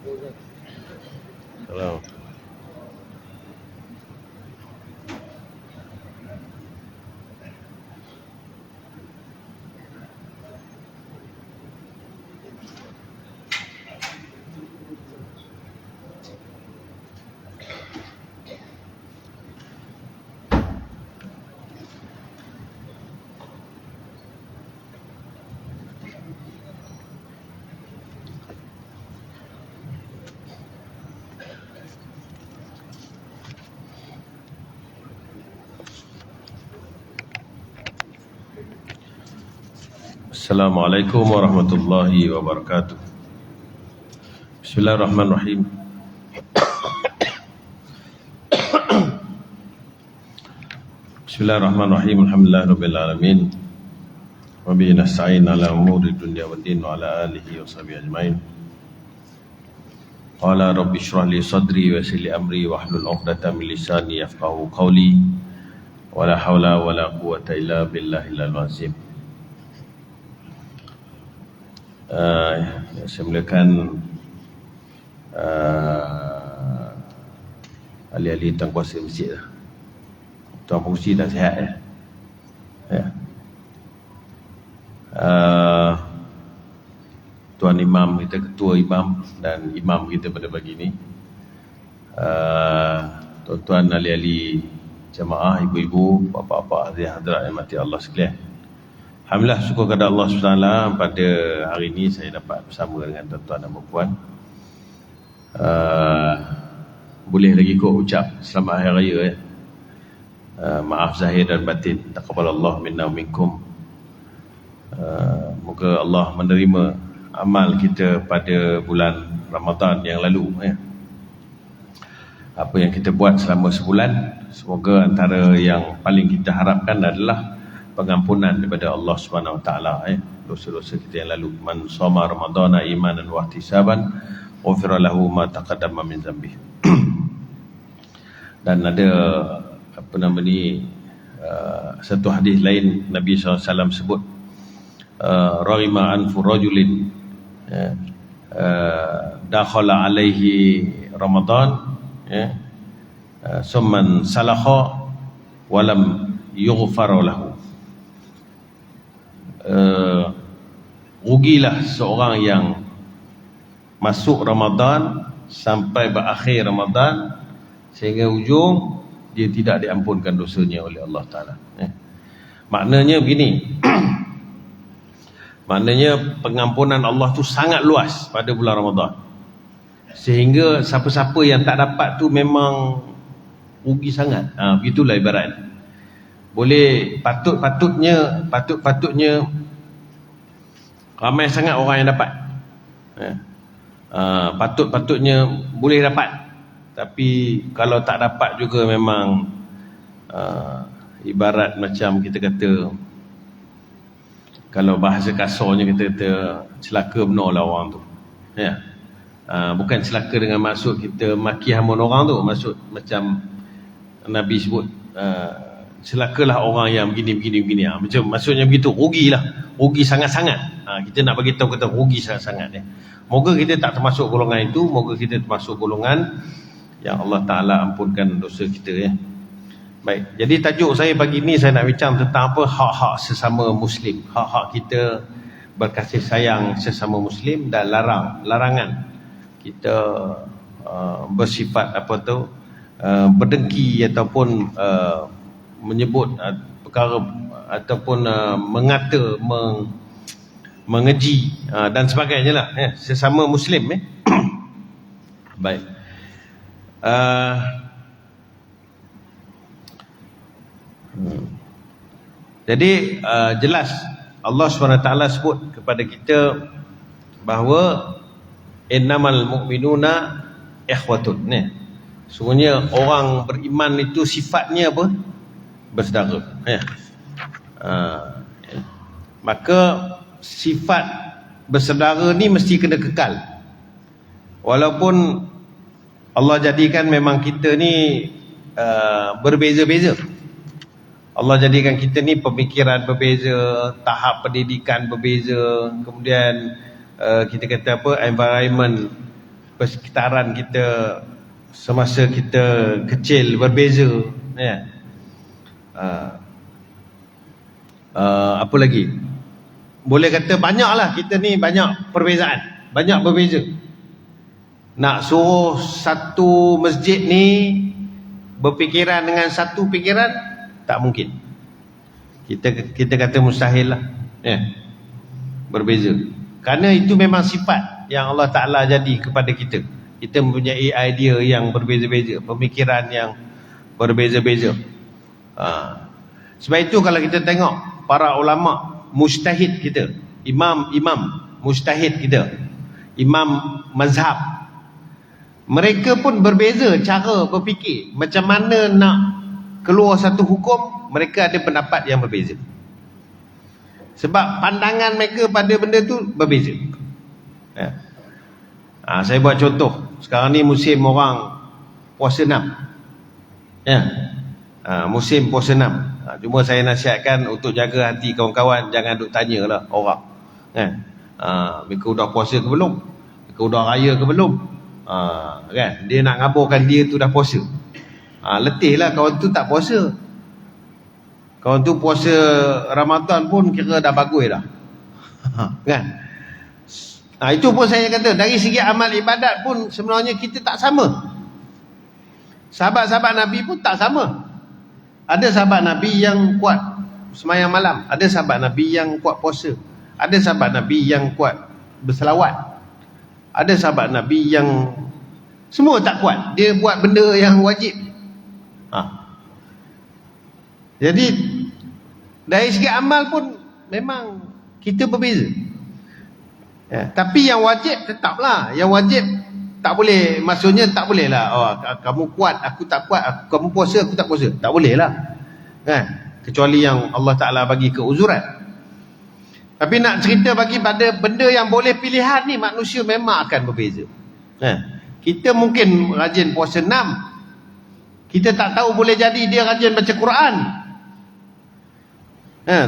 Salam. Assalamualaikum warahmatullahi wabarakatuh. Bismillahirrahmanirrahim. Bismillahirrahmanirrahim. Alhamdulillahirabbil alamin. Wa bihi nasta'in ala umuri dunya waddin wa ala alihi wa sahbihi ajmain. Qala rabbi shrah li sadri wa yassir li amri wahlul 'uqdatam min lisani yafqahu qawli. Wa la haula wa la quwwata illa billahil azim. Saya mulakan ahli-ahli tuan kuasa masjid lah. Tuan fungsi dah sihat ya. Tuan imam kita, ketua imam dan imam kita pada pagi ini, tuan-tuan ahli-ahli jemaah, ibu-ibu, bapa-bapa, hadirat yang mati Allah sekalian. Alhamdulillah, syukur kepada Allah SWT pada hari ini saya dapat bersama dengan tuan-tuan dan puan. Boleh lagi kot ucap selamat hari raya ya. Maaf zahir dan batin. Taqabbalallahu minna wa minkum. Moga Allah menerima amal kita pada bulan Ramadan yang lalu ya. Apa yang kita buat selama sebulan, semoga antara yang paling kita harapkan adalah pengampunan daripada Allah Subhanahu Wa Taala dosa-dosa kita yang lalu. Man shoma ramadhana imanan wa ihtisaban ghufira lahu ma taqaddama min dhanbi. Dan ada satu hadis lain Nabi SAW sebut raghima anfu rajulin dakhala alaihi Ramadan summan salakha walam yughfar lahu. Rugilah seorang yang masuk Ramadan sampai berakhir Ramadan sehingga ujung dia tidak diampunkan dosanya oleh Allah Ta'ala. Maknanya begini, maknanya pengampunan Allah tu sangat luas pada bulan Ramadan, sehingga siapa-siapa yang tak dapat tu memang rugi sangat. Begitulah ibarat. Boleh patutnya ramai sangat orang yang dapat. Patutnya boleh dapat. Tapi kalau tak dapat juga memang ibarat macam kita kata, kalau bahasa kasarnya kita kata celaka benar lah orang tu. Bukan celaka dengan maksud kita maki hamun orang tu. Maksud macam Nabi sebut, celakalah orang yang begini. Macam maksudnya begitu, rugi sangat-sangat. Kita nak bagi tahu kata rugi sangat-sangat. Moga kita tak termasuk golongan itu. Moga kita termasuk golongan yang Allah Ta'ala ampunkan dosa kita Baik, jadi tajuk saya pagi ni saya nak bincang tentang apa? Hak-hak sesama Muslim. Hak-hak kita berkasih sayang sesama Muslim dan larangan kita bersifat berdengki ataupun menyebut perkara ataupun mengata, mengeji dan sebagainya lah sesama Muslim Baik. Jadi jelas Allah SWT sebut kepada kita bahawa innamal mu'minuna ikhwatun. Sebenarnya orang beriman itu sifatnya apa? Bersaudara. Maka sifat bersaudara ni mesti kena kekal. Walaupun Allah jadikan memang kita ni berbeza-beza. Allah jadikan kita ni pemikiran berbeza, tahap pendidikan berbeza, kemudian kita kata apa, environment persekitaran kita semasa kita kecil berbeza, ya. Apa lagi? Boleh kata banyaklah kita ni banyak perbezaan, banyak berbeza. Nak suruh satu masjid ni berfikiran dengan satu fikiran tak mungkin. Kita kata mustahil lah, ya. Berbeza. Kerana itu memang sifat yang Allah Ta'ala jadi kepada kita. Kita mempunyai idea yang berbeza-beza, pemikiran yang berbeza-beza. Sebab itu kalau kita tengok para ulama mujtahid kita, imam mujtahid kita, imam mazhab, mereka pun berbeza cara berfikir. Macam mana nak keluar satu hukum, mereka ada pendapat yang berbeza. Sebab pandangan mereka pada benda tu berbeza, ya. Saya buat contoh. Sekarang ni musim orang puasa 6, ya. Musim puasa 6. Cuma saya nasihatkan untuk jaga hati kawan-kawan, jangan duk tanyalah orang, kan. Mereka dah puasa ke belum, mereka dah raya ke belum, kan. Dia nak ngaburkan dia tu dah puasa. Letih lah kawan tu tak puasa. Kawan tu puasa Ramadan pun kira dah bagus dah. Kan? Itu pun saya kata, dari segi amal ibadat pun sebenarnya kita tak sama. Sahabat-sahabat Nabi pun tak sama. Ada sahabat Nabi yang kuat sembahyang malam, ada sahabat Nabi yang kuat puasa, ada sahabat Nabi yang kuat berselawat, ada sahabat Nabi yang semua tak kuat, dia buat benda yang wajib. Jadi dari segi amal pun memang kita berbeza, ya. Tapi yang wajib tetaplah, yang wajib tak boleh, maksudnya tak boleh lah, kamu kuat aku tak kuat, kamu puasa aku tak puasa, tak boleh lah, kan. Kecuali yang Allah Ta'ala bagi keuzuran. Tapi nak cerita bagi pada benda yang boleh pilihan ni, manusia memang akan berbeza, Kita mungkin rajin puasa 6, kita tak tahu boleh jadi dia rajin baca Quran,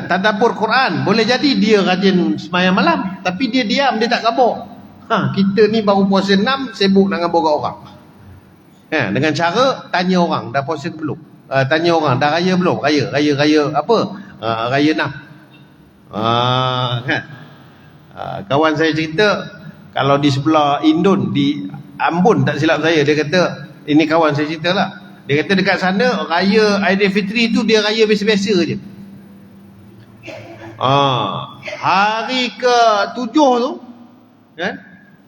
tadabbur Quran, boleh jadi dia rajin sembahyang malam, tapi dia diam, dia tak kabur. Kita ni baru puasa 6, sibuk nak ngabur kat orang, dengan cara tanya orang dah puasa ke belum, tanya orang dah raya belum, raya apa, raya 6, kan. Kawan saya cerita, kalau di sebelah Indon, di Ambon tak silap saya, dia kata, ini kawan saya cerita lah, dia kata dekat sana raya Aidilfitri tu dia raya biasa-biasa je. Hari ke-7 tu, kan,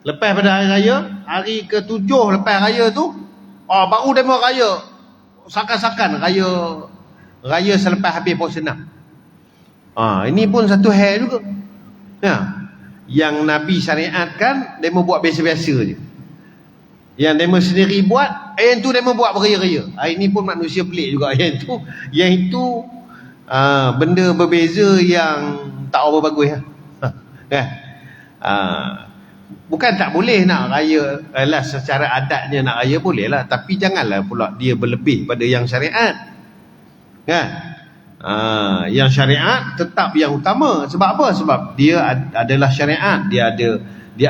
lepas pada hari raya, hari ke-7 lepas raya tu, baru demo raya, sakan-sakan raya selepas habis puasa 6. Ini pun satu hal juga, ya. Yang Nabi syariatkan, demo buat biasa-biasa je. Yang demo sendiri buat, yang tu demo buat beria-ria. Ini pun manusia pelik juga. Yang itu benda berbeza yang tak apa bagus, kan. Bukan tak boleh nak raya lah, secara adatnya nak raya boleh lah, tapi janganlah pula dia berlebih pada yang syariat, kan. Yang syariat tetap yang utama. Sebab apa? Sebab dia adalah syariat, dia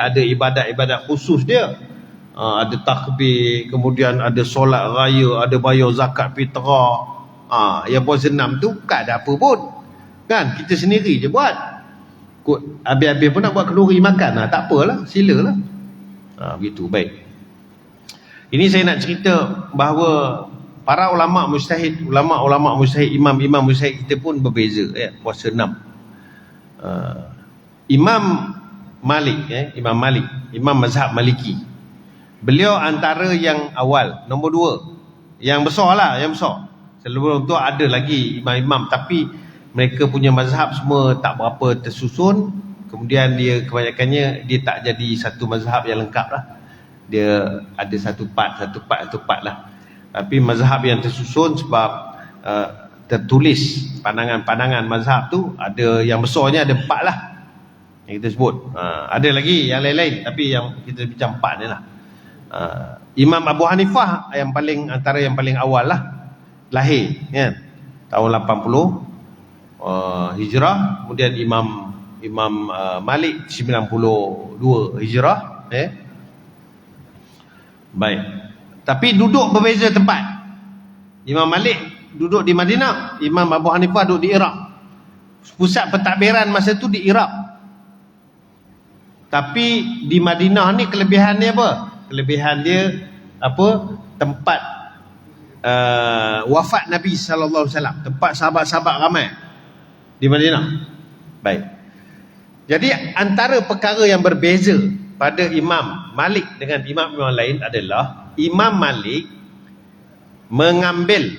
ada ibadat-ibadat khusus dia. Ada takbir, kemudian ada solat raya, ada bayar zakat fitrah. Yang puasa 6 tu bukan ada apa pun, kan, kita sendiri je buat. Habis-habis pun nak buat kenduri makan, tak apalah, silalah. Begitu, baik. Ini saya nak cerita bahawa para ulama mujtahid, ulama-ulama mujtahid, imam-imam mujtahid kita pun berbeza, ya, puasa 6. Imam Malik, imam mazhab Maliki, beliau antara yang awal, nombor 2, yang besar lah, yang besar. Sebelum tu ada lagi imam-imam, tapi mereka punya mazhab semua tak berapa tersusun. Kemudian dia kebanyakannya dia tak jadi satu mazhab yang lengkap lah. Dia ada satu part lah. Tapi mazhab yang tersusun sebab tertulis pandangan-pandangan mazhab tu, ada yang besarnya ada 4 lah yang kita sebut. Ada lagi yang lain-lain, tapi yang kita bincang 4 ni lah. Imam Abu Hanifah antara yang paling awal lah, lahir, kan, tahun 80 Hijrah. Kemudian Imam Malik 92 Hijrah, Baik. Tapi duduk berbeza tempat. Imam Malik duduk di Madinah, Imam Abu Hanifah duduk di Iraq. Pusat pentadbiran masa tu di Iraq. Tapi di Madinah ni kelebihan dia apa? Kelebihan dia apa? Tempat wafat Nabi sallallahu alaihi wasallam, tempat sahabat-sahabat ramai di Madinah. Baik. Jadi antara perkara yang berbeza pada Imam Malik dengan imam-imam lain adalah Imam Malik mengambil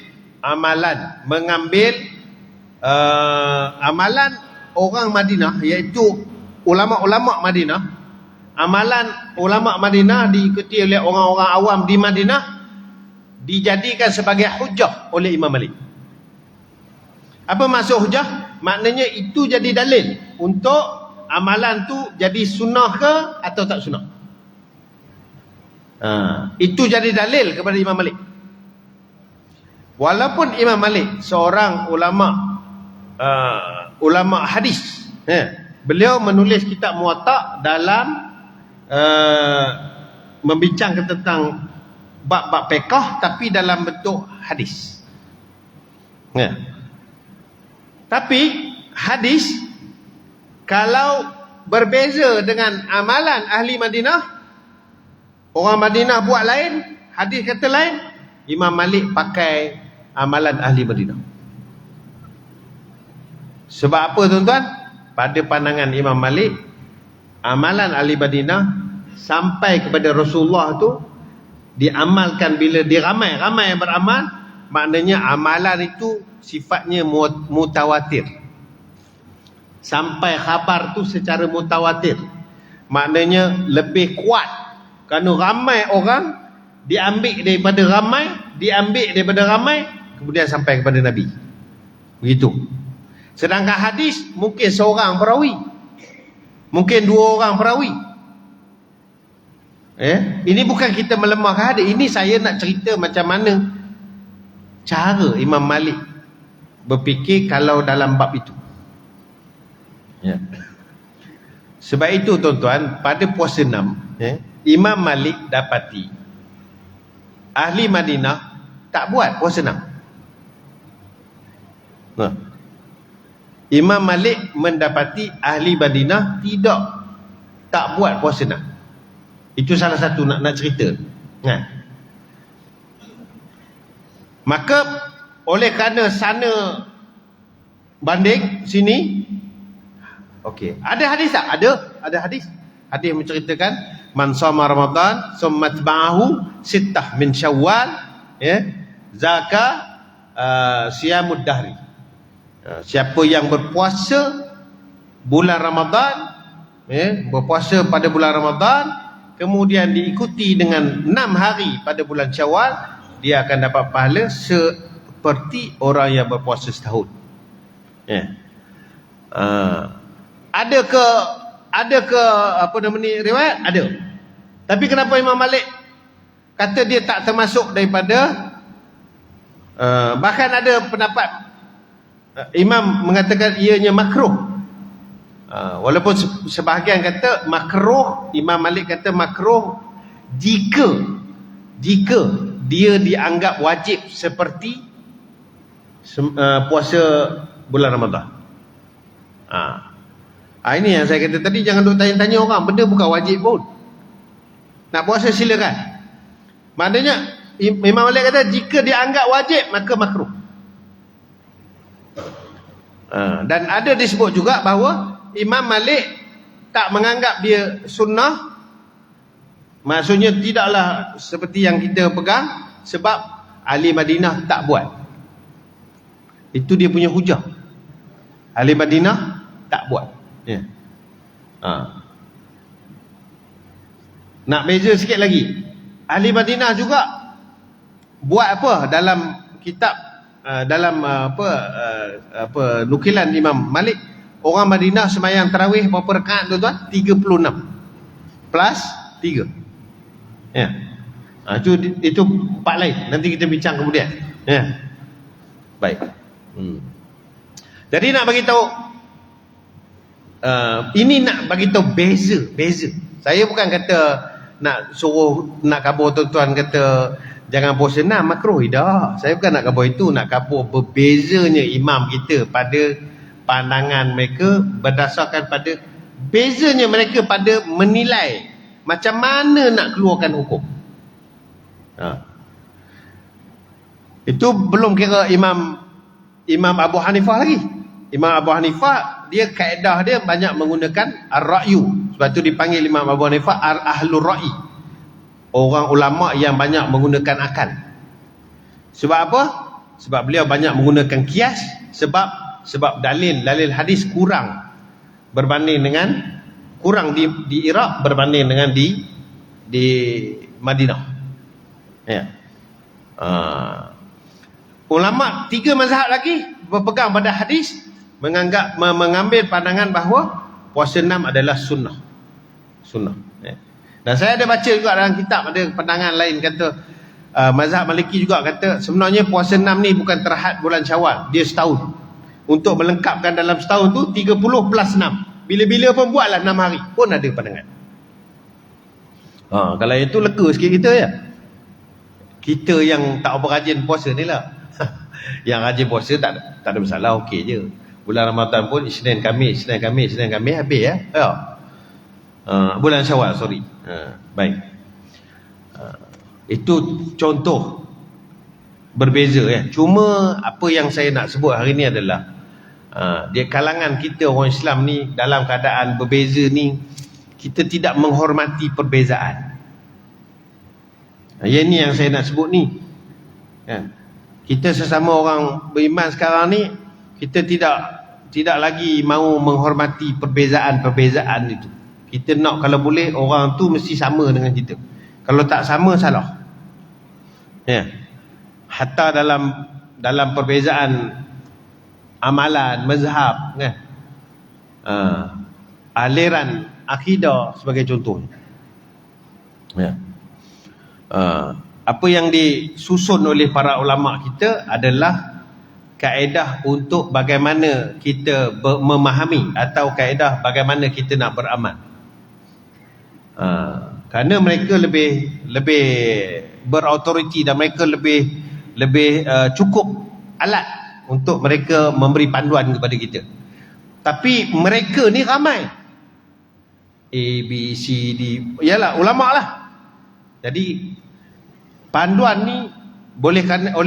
amalan orang Madinah, iaitu ulama-ulama Madinah. Amalan ulama Madinah diikuti oleh orang-orang awam di Madinah, dijadikan sebagai hujah oleh Imam Malik. Apa maksud hujah? Maknanya itu jadi dalil untuk amalan tu jadi sunnah ke atau tak sunnah. Itu jadi dalil kepada Imam Malik. Walaupun Imam Malik seorang ulama hadis, beliau menulis kitab Muwatta dalam membincangkan tentang bab-bab fiqh tapi dalam bentuk hadis. Tapi hadis kalau berbeza dengan amalan ahli Madinah, orang Madinah buat lain, hadis kata lain, Imam Malik pakai amalan ahli Madinah. Sebab apa tuan-tuan? Pada pandangan Imam Malik, amalan ahli Madinah sampai kepada Rasulullah tu diamalkan bila ramai yang beramal, maknanya amalan itu sifatnya mutawatir. Sampai khabar tu secara mutawatir, maknanya lebih kuat kerana ramai orang diambil daripada ramai, kemudian sampai kepada Nabi. Begitu. Sedangkan hadis mungkin seorang perawi, mungkin dua orang perawi. Ini bukan kita melemahkan hadis, ini saya nak cerita macam mana cara Imam Malik berfikir kalau dalam bab itu. Sebab itu tuan-tuan, pada puasa 6, Imam Malik dapati ahli Madinah tak buat puasa 6. Imam Malik mendapati ahli Madinah tak buat puasa 6. Itu salah satu nak cerita. Maka oleh kerana sana banding sini, okey, ada hadis tak? Ada hadis. Hadis menceritakan man shoma Ramadan summa atba'ahu sittah min Syawal, zaka siyamud dahri. Siapa yang berpuasa bulan Ramadan, berpuasa pada bulan Ramadan, kemudian diikuti dengan 6 hari pada bulan Syawal, dia akan dapat pahala seperti orang yang berpuasa setahun. Ada ke apa nama ni riwayat? Ada. Tapi kenapa Imam Malik kata dia tak termasuk daripada bahkan ada pendapat Imam mengatakan ianya makruh. Walaupun sebahagian kata makruh, Imam Malik kata makruh jika dia dianggap wajib seperti puasa bulan Ramadan. Ini yang saya kata tadi, jangan duk tanya-tanya orang, benda bukan wajib pun. Nak puasa silakan. Maknanya Imam Malik kata jika dianggap wajib maka makruh. Dan ada disebut juga bahawa Imam Malik tak menganggap dia sunnah. Maksudnya tidaklah seperti yang kita pegang, sebab ahli Madinah tak buat. Itu dia punya hujah. Ahli Madinah tak buat. Nak beza sikit lagi, ahli Madinah juga buat apa dalam kitab, dalam nukilan Imam Malik, orang Madinah sembahyang tarawih berapa rakaat tuan-tuan? 36 plus 3. Itu part lain, nanti kita bincang kemudian. Baik. Jadi nak bagi tahu, ini nak bagi tahu beza. Saya bukan kata nak suruh nak kabur tuan-tuan kata jangan puasa 6 makruh dah. Saya bukan nak kabur itu, nak kabur berbezanya imam kita pada pandangan mereka berdasarkan pada bezanya mereka pada menilai macam mana nak keluarkan hukum. Itu belum kira Imam Abu Hanifah lagi. Imam Abu Hanifah dia kaedah dia banyak menggunakan ar-ra'yu. Sebab tu dipanggil Imam Abu Hanifah ahlul ra'i. Orang ulama yang banyak menggunakan akal. Sebab apa? Sebab beliau banyak menggunakan kias, sebab dalil hadis kurang berbanding dengan di Iraq berbanding dengan di Madinah. Ya. Ulama 3 mazhab lagi berpegang pada hadis, mengambil pandangan bahawa puasa 6 adalah sunnah. Ya. Dan saya ada baca juga dalam kitab ada pandangan lain kata mazhab Maliki juga kata sebenarnya puasa 6 ni bukan terhad bulan Syawal, dia setahun. Untuk melengkapkan dalam setahun tu 30 plus 6. Bila-bila pun buatlah 6 hari pun ada pandangan. Kalau itu lega sikit kita ya. Kita yang tak berrajin puasa ni lah. Yang rajin puasa tak ada masalah, okey je. Bulan Ramadan pun Isnin Khamis habis ya. Bulan Syawal baik. Itu contoh berbeza ya. Cuma apa yang saya nak sebut hari ni adalah di kalangan kita orang Islam ni dalam keadaan berbeza ni kita tidak menghormati perbezaan. Yang ni yang saya nak sebut ni kan. Kita sesama orang beriman sekarang ni kita tidak lagi mahu menghormati perbezaan itu. Kita nak kalau boleh orang tu mesti sama dengan kita. Kalau tak sama salah. Ya. Hatta dalam perbezaan amalan, mazhab kan. Aliran akidah sebagai contoh. Ya. Apa yang disusun oleh para ulama kita adalah kaedah untuk bagaimana kita memahami atau kaedah bagaimana kita nak beramal. Kerana mereka lebih berautoriti dan mereka lebih cukup alat untuk mereka memberi panduan kepada kita. Tapi mereka ni ramai. A, B, C, D. Yalah, ulama lah. Jadi panduan ni oleh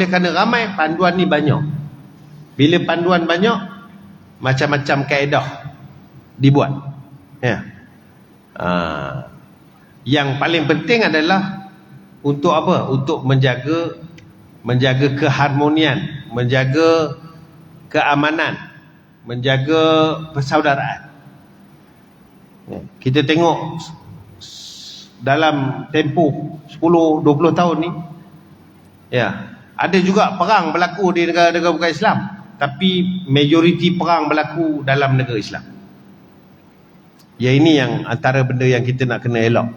kerana ramai, panduan ni banyak. Bila panduan banyak, macam-macam kaedah dibuat. Ya. Yang paling penting adalah untuk apa? Untuk menjaga keharmonian, menjaga keamanan, menjaga persaudaraan. Ya. Kita tengok dalam tempoh 10-20 tahun ni ya, ada juga perang berlaku di negara-negara bukan Islam, tapi majoriti perang berlaku dalam negara Islam. Ya, ini yang antara benda yang kita nak kena elok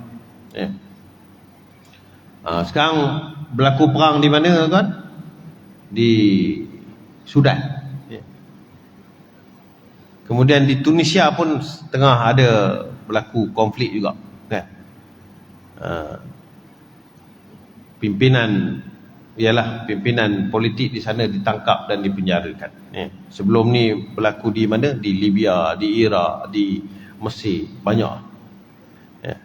ya. Sekarang berlaku perang di mana kan? Di Sudan ya. Kemudian di Tunisia pun tengah ada berlaku konflik juga kan? Pimpinan politik di sana ditangkap dan dipenjarakan ya. Sebelum ni berlaku di mana? Di Libya, di Iraq, di Mesir, banyak ya.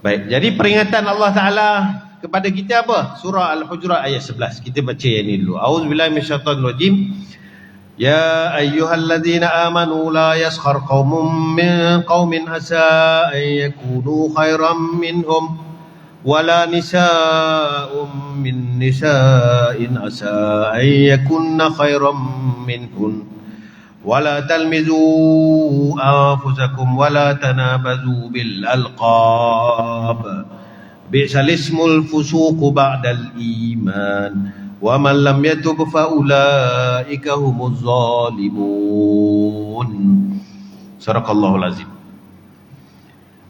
Baik, jadi peringatan Allah Ta'ala kepada kita apa? Surah Al-Hujurat ayat 11. Kita baca yang ini dulu. A'udzubillahi minasyaitonirrajim. Ya ayyuhalladzina amanu la yaskhar qaumun min qaumin asa an yakunu khairan minhum wala nisa'un min nisa'in asa an yakunna khairan minhun wala talmizu anfusakum wala tanabazu bil alqab bi'sal ismul fusuqu ba'dal iman wa man lam yatub fa ulaika humuz zalimun. Sadaqallahul azim.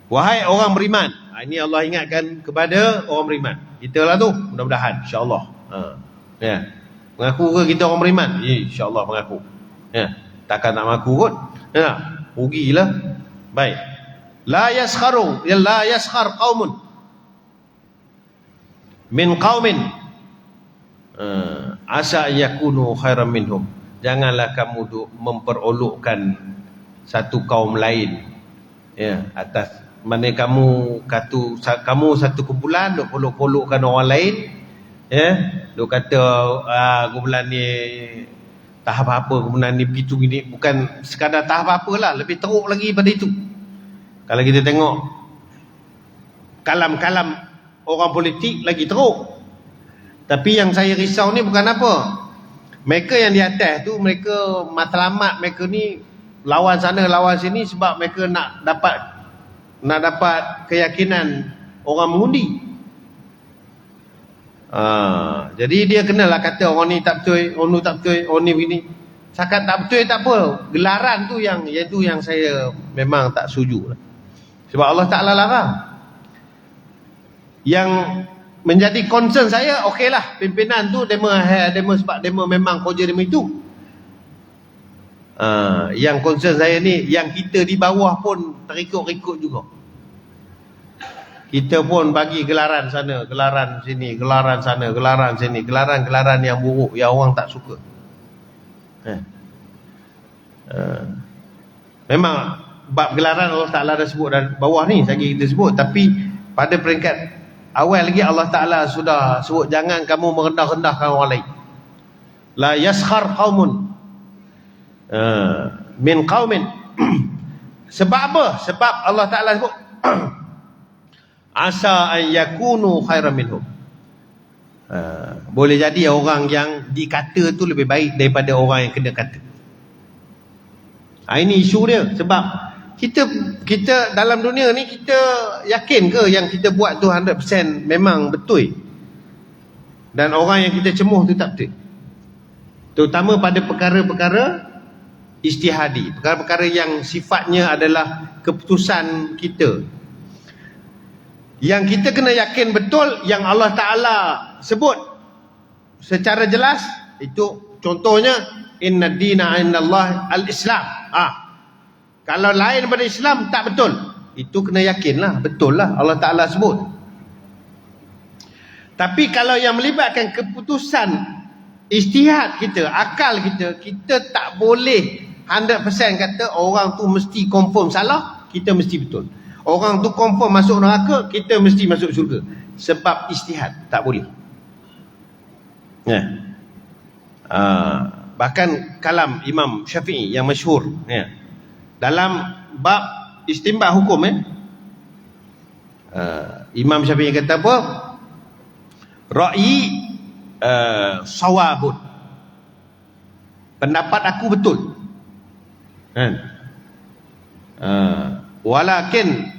Wahai orang beriman. Ini Allah ingatkan kepada orang beriman. Kita lah tu, mudah-mudahan insya-Allah. Ya. Mengaku ke kita orang beriman? Insya-Allah mengaku. Ya. Takkan nak mengaku kot. Ya. Rugilah. Baik. La yaskharu, ya la yaskhar qaumun. min qaumin asa yakunu khairan minhum. Janganlah kamu memperolokkan satu kaum lain, ya, atas mana kamu satu kumpulan duk polok-polokkan orang lain, ya, duk kata kumpulan ni tak apa-apa, kumpulan ni begitu gini. Bukan sekadar tak apa-apalah, lebih teruk lagi pada itu. Kalau kita tengok kalam-kalam orang politik lagi teruk. Tapi yang saya risau ni bukan apa, mereka yang di atas tu, mereka matlamat mereka ni lawan sana lawan sini sebab mereka nak dapat keyakinan orang mengundi. Jadi dia kenalah kata orang ni tak betul, orang ni tak betul, orang ni begini. Sakat tak betul tak apa, gelaran tu yang saya memang tak setuju lah. Sebab Allah Ta'ala larang. Yang menjadi concern saya, okeylah pimpinan tu demo sebab demo memang kerja demo itu. Yang concern saya ni, yang kita di bawah pun terikut-ikut juga. Kita pun bagi gelaran sana, gelaran sini, gelaran sana, gelaran sini, gelaran-gelaran yang buruk, yang orang tak suka. Memang bab gelaran Allah Ta'ala dah sebut dan bawah ni lagi kita sebut. Tapi pada peringkat awal lagi Allah Ta'ala sudah sebut jangan kamu merendah-rendahkan orang lain. La yaskhar qaumun min qaumin. Sebab apa? Sebab Allah Ta'ala sebut asa an yakunu khairan minhum. Boleh jadi orang yang dikata tu lebih baik daripada orang yang kena kata. Ini isu dia. Sebab kita dalam dunia ni, kita yakin ke yang kita buat tu 100% memang betul? Dan orang yang kita cemuh tu tak betul. Terutama pada perkara-perkara ijtihadi, perkara-perkara yang sifatnya adalah keputusan kita, yang kita kena yakin betul, yang Allah Ta'ala sebut secara jelas. Itu contohnya, inna dina indallah al-Islam. Kalau lain daripada Islam tak betul, itu kena yakinlah, betul lah Allah Ta'ala sebut. Tapi kalau yang melibatkan keputusan ijtihad kita, akal kita, kita tak boleh 100% kata orang tu mesti confirm salah, kita mesti betul. Orang tu confirm masuk neraka, kita mesti masuk syurga. Sebab ijtihad, tak boleh. Bahkan kalam Imam Syafi'i yang masyhur, dalam bab istinbat hukum, Imam Syafi'i kata apa? Ra'yi sawabun, pendapat aku betul, walakin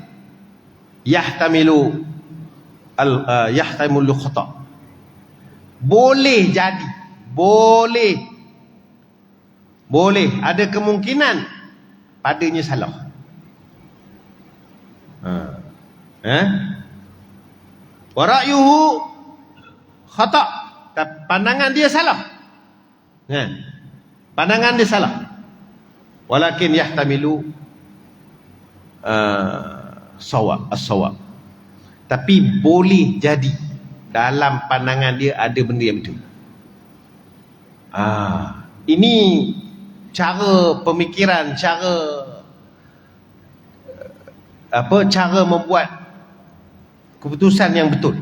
yahtamilu khata. Boleh jadi, boleh ada kemungkinan padanya salah. Wa ra'yuhu khata, pandangan dia salah. Pandangan dia salah. Walakin yahtamilu as-sawab. Tapi boleh jadi dalam pandangan dia ada benda yang betul. Ini cara pemikiran, cara membuat keputusan yang betul.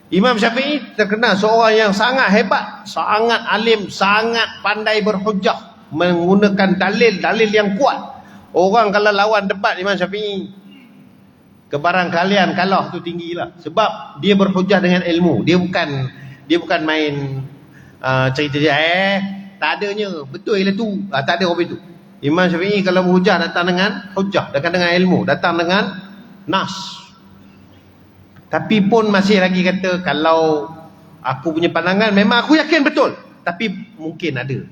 Imam Syafi'i terkenal seorang yang sangat hebat, sangat alim, sangat pandai berhujah, menggunakan dalil yang kuat. Orang kalau lawan debat Imam Syafi'i, kebarangkalian kalah tu tinggilah. Sebab dia berhujah dengan ilmu. Dia bukan main cerita dia, tak adanya, betul lah tu, tak ada apa itu. Imam Syafi'i kalau berhujah datang dengan hujah, datang dengan ilmu, datang dengan nas. Tapi pun masih lagi kata, kalau aku punya pandangan memang aku yakin betul, tapi mungkin ada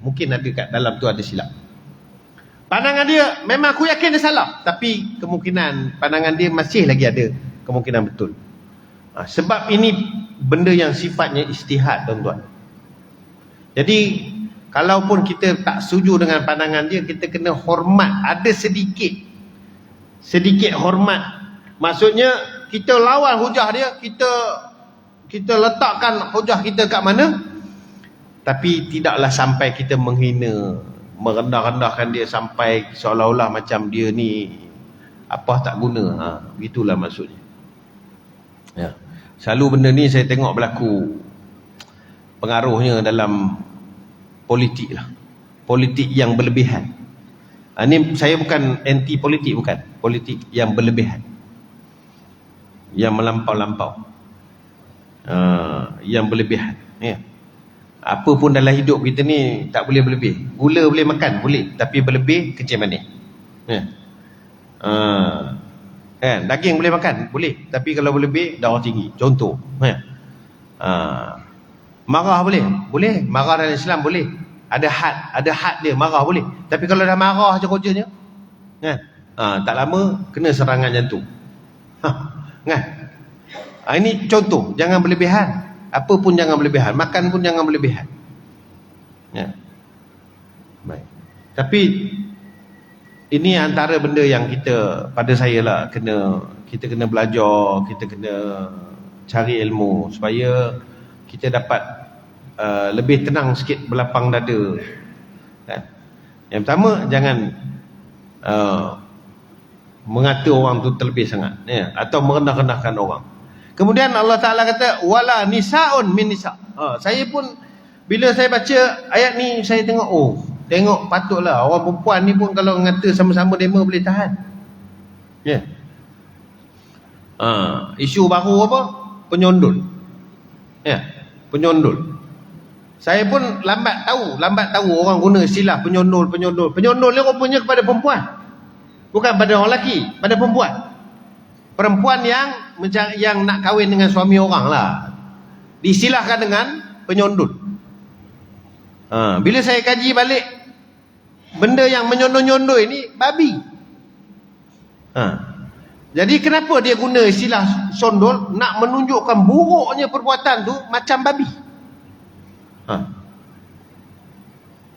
kat dalam tu ada silap. Pandangan dia memang aku yakin dia salah, tapi kemungkinan pandangan dia masih lagi ada kemungkinan betul. Sebab ini benda yang sifatnya ijtihad, tuan-tuan. Jadi kalaupun kita tak setuju dengan pandangan dia, kita kena hormat, ada sedikit hormat. Maksudnya kita lawan hujah dia, kita kita letakkan hujah kita kat mana, tapi tidaklah sampai kita menghina, merendah-rendahkan dia sampai seolah-olah macam dia ni apa tak guna. Begitulah maksudnya. Ya. Selalu benda ni saya tengok berlaku pengaruhnya dalam politik lah. Politik yang berlebihan. Ni saya bukan anti politik, bukan. Politik yang berlebihan, yang melampau-lampau, yang berlebihan. Ya. Apa pun dalam hidup kita ni tak boleh berlebih. Gula boleh makan, boleh. Tapi berlebih, kencing manis. Ya. Kan? Daging boleh makan, boleh. Tapi kalau berlebih, darah tinggi. Contoh. Ya. Marah boleh? Boleh. Marah dalam Islam boleh. Ada had dia, marah boleh. Tapi kalau dah marah je rojanya, kan? Tak lama kena serangan jantung. Kan? Ini contoh, jangan berlebihan. Apa pun jangan berlebihan, makan pun jangan berlebihan. Ya. Baik. Tapi ini antara benda yang kita, pada saya lah, kita kena belajar, kita kena cari ilmu supaya kita dapat lebih tenang sikit, berlapang dada. Kan? Yang pertama, jangan mengata orang tu terlebih sangat, ya, atau merendah-rendahkan orang. Kemudian Allah Ta'ala kata wala nisaun min nisa. Saya pun bila saya baca ayat ni, saya tengok patutlah orang perempuan ni pun kalau ngata sama-sama demo boleh tahan. Ya. Isu baru apa? Penyondol. Ya, penyondol. Saya pun lambat tahu orang guna istilah penyondol. Penyondol ni rupanya kepada perempuan. Bukan pada orang lelaki, pada perempuan. Perempuan yang nak kahwin dengan suami orang lah, diistilahkan dengan penyondol. Bila saya kaji balik, benda yang menyondol-nyondol ini babi. Jadi kenapa dia guna istilah sondol? Nak menunjukkan buruknya perbuatan tu macam babi.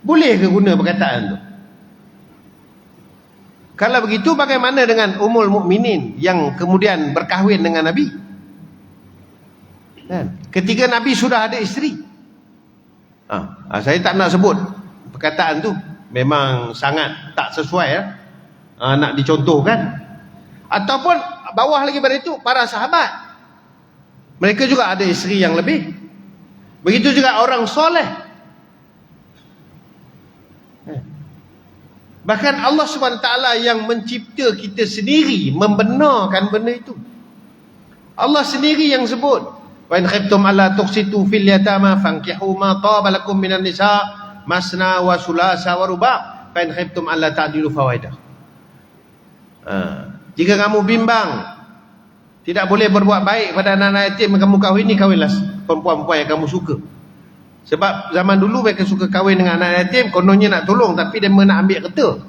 Boleh ke guna perkataan tu? Kalau begitu, bagaimana dengan Ummul Mukminin yang kemudian berkahwin dengan Nabi? Kan? Ketika Nabi sudah ada isteri. Saya tak nak sebut perkataan tu, memang sangat tak sesuai nak dicontohkan. Ataupun bawah lagi pada itu, para sahabat, mereka juga ada isteri yang lebih. Begitu juga orang soleh. Bahkan Allah SWT yang mencipta kita sendiri membenarkan benda itu. Allah sendiri yang sebut, wa in khiftum alla tuqsitu fil yatama fankihu ma taba lakum minan nisa masna wa sulasa wa ruba' fa in khiftum alla ta'dilu fawaidah. Jika kamu bimbang tidak boleh berbuat baik pada anak-anak yatim, kamu kahwinlah perempuan-perempuan yang kamu suka. Sebab zaman dulu mereka suka kahwin dengan anak yatim, kononnya nak tolong tapi dia nak ambil kereta.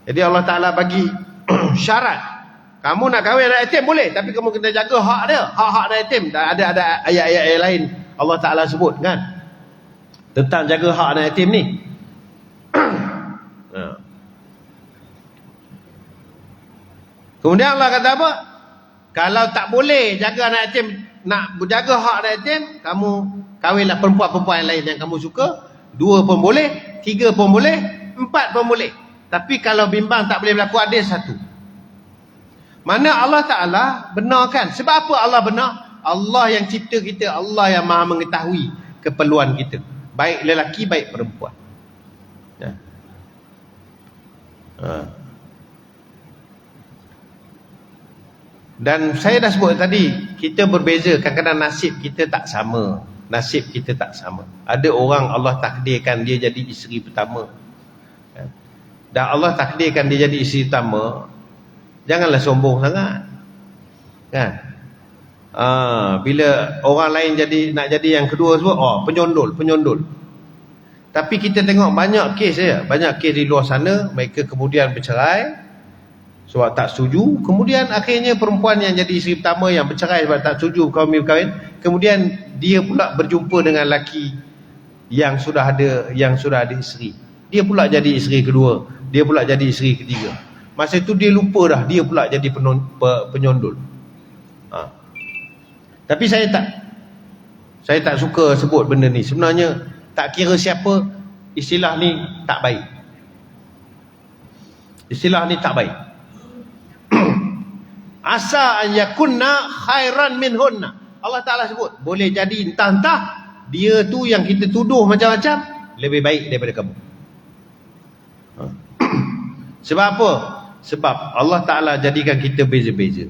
Jadi Allah Ta'ala bagi syarat, kamu nak kahwin anak yatim boleh, tapi kamu kena jaga hak dia, hak-hak anak yatim. Ada ayat-ayat lain Allah Ta'ala sebut kan tentang jaga hak anak yatim ni. Kemudian Allah kata apa? Kalau tak boleh jaga anak yatim, nak berjaga hak anak yatim, kamu kahwinlah perempuan-perempuan yang lain yang kamu suka. 2 pun boleh, 3 pun boleh, 4 pun boleh. Tapi kalau bimbang tak boleh berlaku, ada 1. Mana Allah Ta'ala benarkan. Sebab apa Allah benar? Allah yang cipta kita, Allah yang maha mengetahui keperluan kita, baik lelaki baik perempuan. Dan saya dah sebut tadi, kita berbeza. Kadang-kadang nasib kita tak sama. Ada orang Allah takdirkan dia jadi isteri pertama, dan Allah takdirkan dia jadi isteri pertama, janganlah sombong sangat kan. Bila orang lain nak jadi yang kedua sebut, penyondol. Tapi kita tengok banyak kes di luar sana, mereka kemudian bercerai sebab tak setuju. Kemudian akhirnya perempuan yang jadi isteri pertama yang bercerai sebab tak setuju berkahwin, kemudian dia pula berjumpa dengan lelaki yang sudah ada isteri. Dia pula jadi isteri kedua, dia pula jadi isteri ketiga. Masa itu dia lupa dah, dia pula jadi penyondol. Tapi saya Saya tak suka sebut benda ni. Sebenarnya tak kira siapa, istilah ni tak baik. Istilah ni tak baik. Asa an yakunna khairan minhunna. Allah Ta'ala sebut, boleh jadi entah-entah dia tu yang kita tuduh macam-macam lebih baik daripada kamu. Sebab apa? Sebab Allah Ta'ala jadikan kita beza-beza.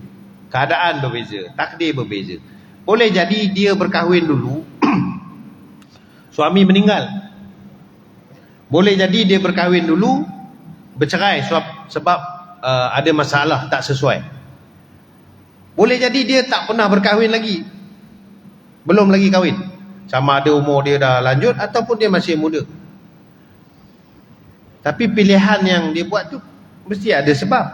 Keadaan berbeza, takdir berbeza. Boleh jadi dia berkahwin dulu, suami meninggal. Boleh jadi dia berkahwin dulu, bercerai sebab ada masalah tak sesuai. Boleh jadi dia tak pernah berkahwin lagi, belum lagi kahwin, sama ada umur dia dah lanjut ataupun dia masih muda. Tapi pilihan yang dia buat tu mesti ada sebab.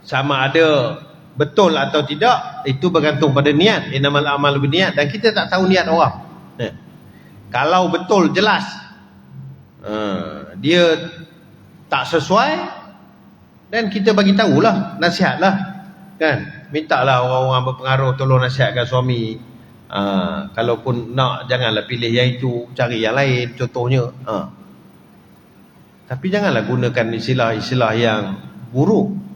Sama ada betul atau tidak, itu bergantung pada niat. Innamal a'malu binniyat. Dan kita tak tahu niat orang. Kalau betul jelas dia tak sesuai, dan kita bagi tahulah, nasihatlah, kan? Mintalah orang-orang berpengaruh tolong nasihatkan suami. Kalaupun nak, janganlah pilih yang itu, cari yang lain contohnya. Tapi janganlah gunakan istilah-istilah yang buruk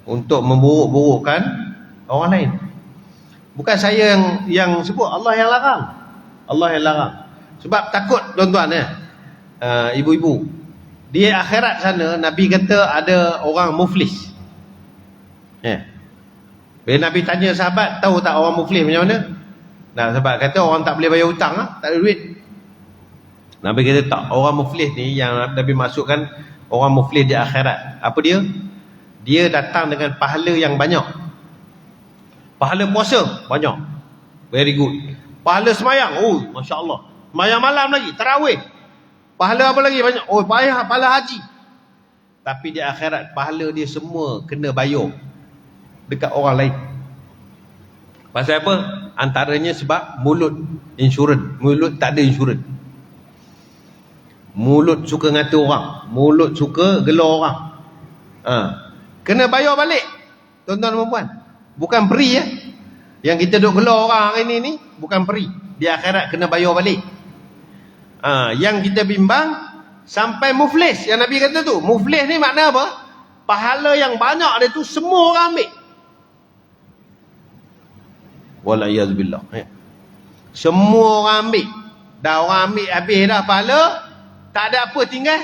untuk memburuk-burukkan orang lain. Bukan saya yang sebut, Allah yang larang. Allah yang larang. Sebab takut tuan-tuan ibu-ibu, di akhirat sana Nabi kata ada orang muflis. Bila Nabi tanya sahabat, tahu tak orang muflis macam mana? Nah, sahabat kata orang tak boleh bayar hutang, tak ada duit. Nabi kata tak, orang muflis ni yang Nabi masukkan orang muflis di akhirat. Apa dia? Dia datang dengan pahala yang banyak. Pahala puasa banyak, very good. Pahala semayang, oh Masya Allah, semayang malam lagi, tarawih. Pahala apa lagi banyak? Oh pahala haji. Tapi di akhirat pahala dia semua kena bayar dekat orang lain. Pasal apa? Antaranya sebab mulut insurans. Mulut tak ada insurans. Mulut suka ngata orang, mulut suka gelar orang. Kena bayar balik, tuan-tuan dan puan. Bukan free ya. Yang kita duk gelar orang hari ni bukan free. Di akhirat kena bayar balik. Yang kita bimbang sampai muflis, yang Nabi kata tu, muflis ni makna apa? Pahala yang banyak dia tu semua orang ambil. Walaiyazubillah. Semua orang ambil. Dah orang ambil habis dah pahala, tak ada apa tinggal.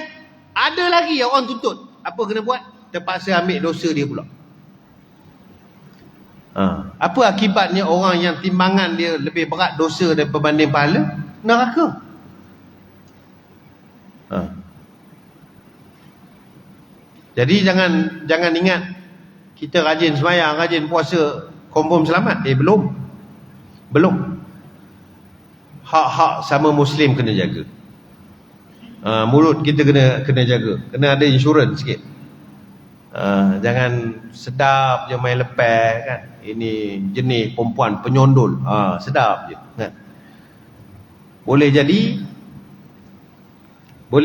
Ada lagi orang tuntut. Apa kena buat? Terpaksa ambil dosa dia pula. Apa akibatnya orang yang timbangan dia lebih berat dosa daripada berbanding pahala? Neraka. Jadi jangan ingat kita rajin sembahyang, rajin puasa, confirm selamat. Belum. Hak-hak sama Muslim kena jaga. Mulut kita kena jaga. Kena ada insurans sikit. Jangan sedap je main lepas kan. Ini jenis perempuan penyondol. Sedap je kan. Boleh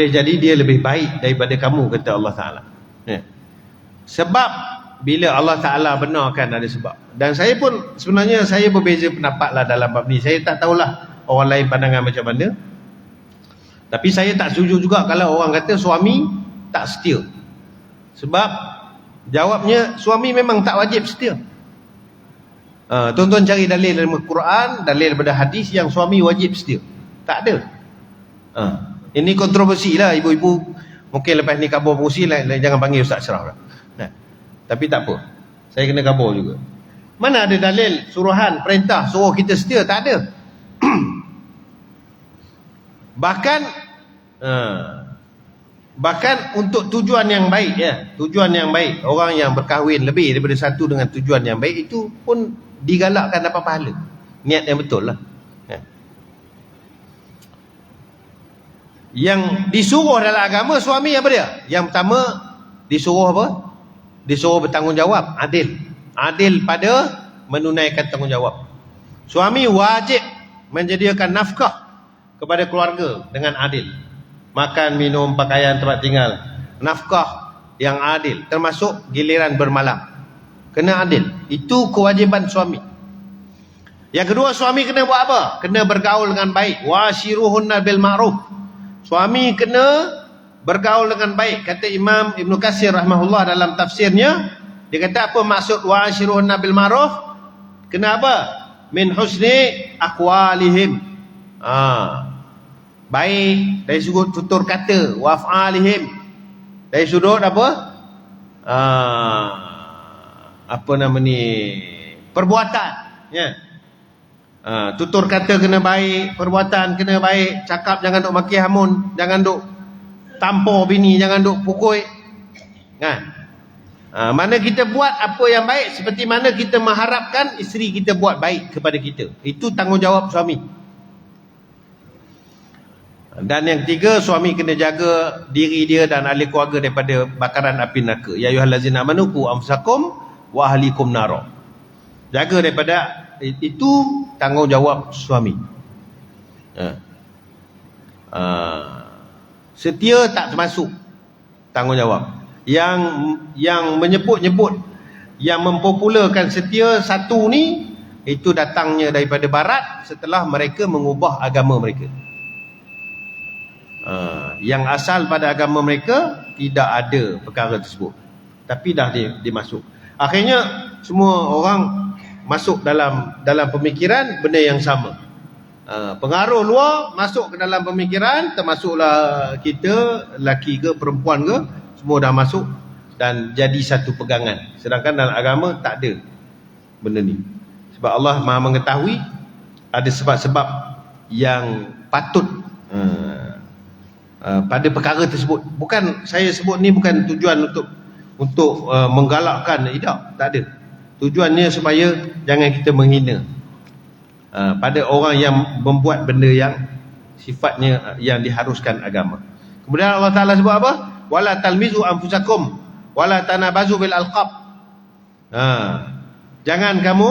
jadi dia lebih baik daripada kamu, kata Allah Ta'ala. Sebab bila Allah Ta'ala benarkan ada sebab. Dan saya pun sebenarnya saya berbeza pendapat lah dalam bab ni. Saya tak tahulah orang lain pandangan macam mana. Tapi saya tak setuju juga kalau orang kata suami tak setia. Sebab jawabnya suami memang tak wajib setia. Tuan-tuan cari dalil dalam Al-Quran, dalil daripada hadis yang suami wajib setia. Tak ada. Ini kontroversi lah ibu-ibu. Mungkin lepas ni kabur pengusi jangan panggil Ustaz Ashraf lah. Tapi tak apa, saya kena kabur juga. Mana ada dalil suruhan perintah suruh kita setia? Tak ada. Bahkan untuk tujuan yang baik ya, tujuan yang baik, orang yang berkahwin lebih daripada satu dengan tujuan yang baik, itu pun digalakkan dapat pahala. Niat yang betul lah. Yang disuruh dalam agama suami apa dia? Yang pertama disuruh apa? Disuruh bertanggungjawab, adil pada menunaikan tanggungjawab. Suami wajib menyediakan nafkah kepada keluarga dengan adil. Makan, minum, pakaian, tempat tinggal, nafkah yang adil, termasuk giliran bermalam. Kena adil. Itu kewajiban suami. Yang kedua, suami kena buat apa? Kena bergaul dengan baik. Washiruhunna bil ma'ruf. Suami kena bergaul dengan baik. Kata Imam Ibn Katsir rahimahullah dalam tafsirnya, dia kata apa maksud washiruhunna bil ma'ruf? Kena apa? Min husni aqwalihim. Baik dari sudut tutur kata, wa af'alihim. Dari sudut apa? Apa nama ni? Perbuatan, ya. Tutur kata kena baik, perbuatan kena baik, cakap jangan duk maki hamun, jangan duk tampar bini, jangan duk pukul. Kan? Mana kita buat apa yang baik seperti mana kita mengharapkan isteri kita buat baik kepada kita. Itu tanggungjawab suami. Dan yang ketiga, suami kena jaga diri dia dan ahli keluarga daripada bakaran api neraka. Ya ayyuhallazina amanu qu anfusakum wa ahlikum nara. Jaga daripada itu tanggungjawab suami. Setia tak termasuk tanggungjawab. Yang menyebut-nyebut, yang mempopularkan setia satu ni, itu datangnya daripada barat setelah mereka mengubah agama mereka. Yang asal pada agama mereka tidak ada perkara tersebut, tapi dah dimasuk. Akhirnya semua orang masuk dalam pemikiran benda yang sama. Pengaruh luar masuk ke dalam pemikiran, termasuklah kita, lelaki ke perempuan ke, semua dah masuk dan jadi satu pegangan. Sedangkan dalam agama tak ada benda ni. Sebab Allah Maha mengetahui ada sebab-sebab yang patut pada perkara tersebut. Bukan saya sebut ni bukan tujuan untuk menggalakkan, tak ada. Tujuannya supaya jangan kita menghina pada orang yang membuat benda yang sifatnya yang diharuskan agama. Kemudian Allah Ta'ala sebut apa? Wala talmizu anfusakum wala tanabazu bil alqab. Jangan kamu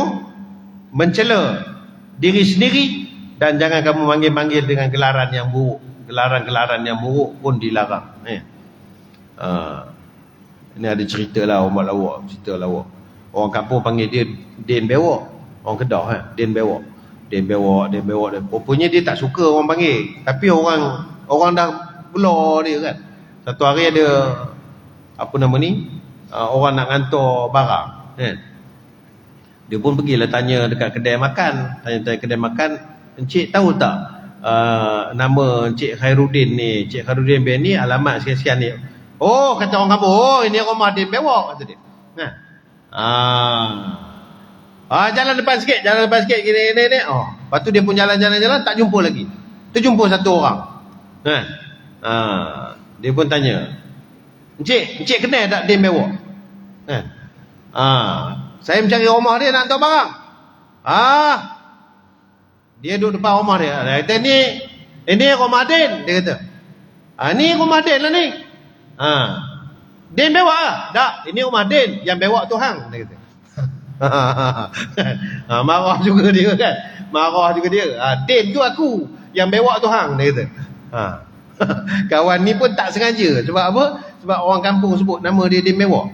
mencela diri sendiri dan jangan kamu manggil-manggil dengan gelaran yang buruk. Gelaran-gelaran yang buruk pun dilarang. Ini ada cerita lah, orang lawak, cerita lawak. Orang kampung panggil dia Din Bewok. Orang Kedah Din Bewok. Din Bewok. Rupanya dia tak suka orang panggil. Tapi orang dah belah dia kan. Satu hari ada apa nama ni, orang nak hantar barang kan. Dia pun pergilah tanya dekat kedai makan. Tanya kedai makan, encik tahu tak nama Encik Khairuddin ni, Encik Khairuddin bin ni, alamat sekian-sekian ni. Oh, kata orang kampung, oh ini rumah Din Bewok, kata dia. Jalan depan sikit gini. Lepas tu dia pun jalan tak jumpa lagi. Terjumpa satu orang. Dia pun tanya, Encik kenal tak Din Bewok? Saya mencari rumah dia nak hantar barang. Dia duduk depan rumah dia. Dia kata, ini rumah Din. Dia kata, ni rumah Din lah ni. Din Bewok lah? Tak, ini rumah Din. Yang bewak tu hang. Dia kata. Marah juga dia kan. Din tu aku. Yang bewak tu hang. Dia kata. Kawan ni pun tak sengaja. Sebab apa? Sebab orang kampung sebut nama dia Din Bewok.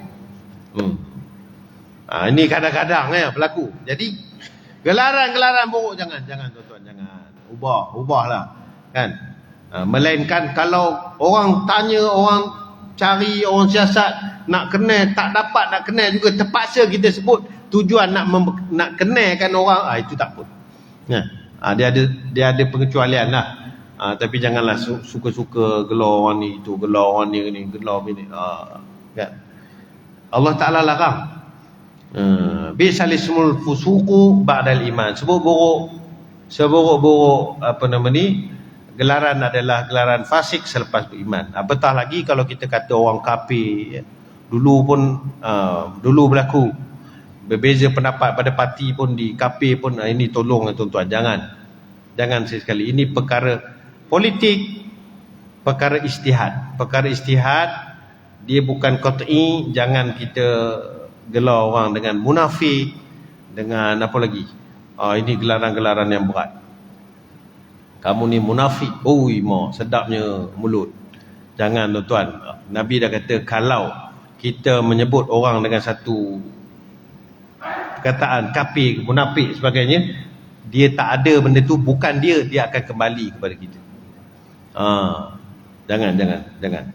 Ini kadang-kadang berlaku. Jadi gelaran-gelaran buruk jangan tuan-tuan, jangan. Ubahlah kan. Melainkan kalau orang tanya, orang cari, orang siasat nak kenal, tak dapat nak kenal juga, terpaksa kita sebut tujuan nak kenalkan orang, itu tak apa. Dia ada pengecualian lah. Tapi janganlah suka-suka gelar orang ni, itu gelar orang ni, gelar ni. Kan? Allah Ta'ala larang. Bisalismul fusuqu ba'dal iman. Seburuk-buruk apa nama ni, gelaran adalah gelaran fasik selepas beriman. Apatah lagi kalau kita kata orang kafir. Dulu berlaku berbeza pendapat pada parti pun, di kafir pun. Ini tolong tuan-tuan, jangan sekali. Ini perkara politik, perkara ijtihad. Perkara ijtihad dia bukan qat'i. Jangan kita gelar orang dengan munafik, dengan apa lagi, ini gelaran-gelaran yang berat. Kamu ni munafik, sedapnya mulut. Jangan tuan-tuan. Nabi dah kata kalau kita menyebut orang dengan satu perkataan kafir, munafik sebagainya, dia tak ada benda tu, bukan dia akan kembali kepada kita. Jangan.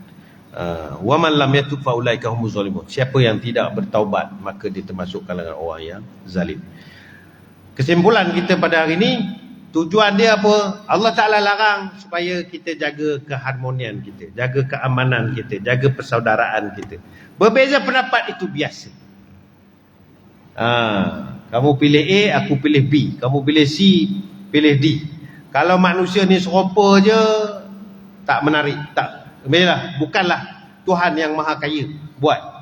Wa man lam yatub fa ulaika humuz zalimun. Siapa yang tidak bertaubat, maka dia termasuk kalangan orang yang zalim. Kesimpulan kita pada hari ini, tujuan dia apa? Allah Ta'ala larang supaya kita jaga keharmonian kita, jaga keamanan kita, jaga persaudaraan kita. Berbeza pendapat itu biasa. Kamu pilih A, aku pilih B. Kamu pilih C, pilih D. Kalau manusia ni serupa je, tak menarik. Bukanlah Tuhan yang maha kaya buat.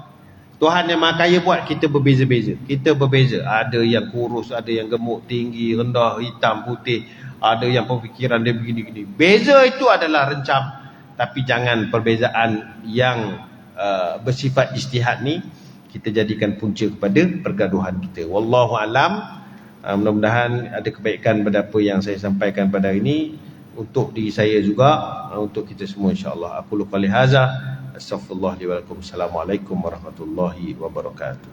Tuhan yang maha kaya buat, kita berbeza-beza. Kita berbeza. Ada yang kurus, ada yang gemuk, tinggi, rendah, hitam, putih. Ada yang pemikiran dia begini-gini. Beza itu adalah rencam. Tapi jangan perbezaan yang bersifat ijtihad ni kita jadikan punca kepada pergaduhan kita. Wallahu alam. Mudah-mudahan ada kebaikan pada apa yang saya sampaikan pada hari ini, untuk diri saya juga, untuk kita semua insya-Allah. Aku lupa lihaza. Astaghfirullah li wa lakum. Assalamualaikum warahmatullahi wabarakatuh.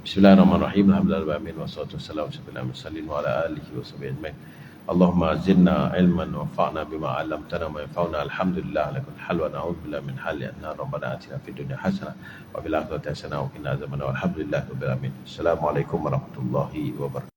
Bismillahirrahmanirrahim. Alhamdulillahirabbil alamin wassalatu wassalamu ala alihi washabihi ajmain. Allahumma zidna ilman wanfa'na bima 'allamtana wa yanfa'una. Alhamdulillah lakal hal wa na'udzu billahi min hali anna rabbana atina fid dunya hasanah wa fil akhirati hasanah wa qina adzabannar. Walhamdulillahirabbil alamin. Assalamualaikum warahmatullahi wabarakatuh.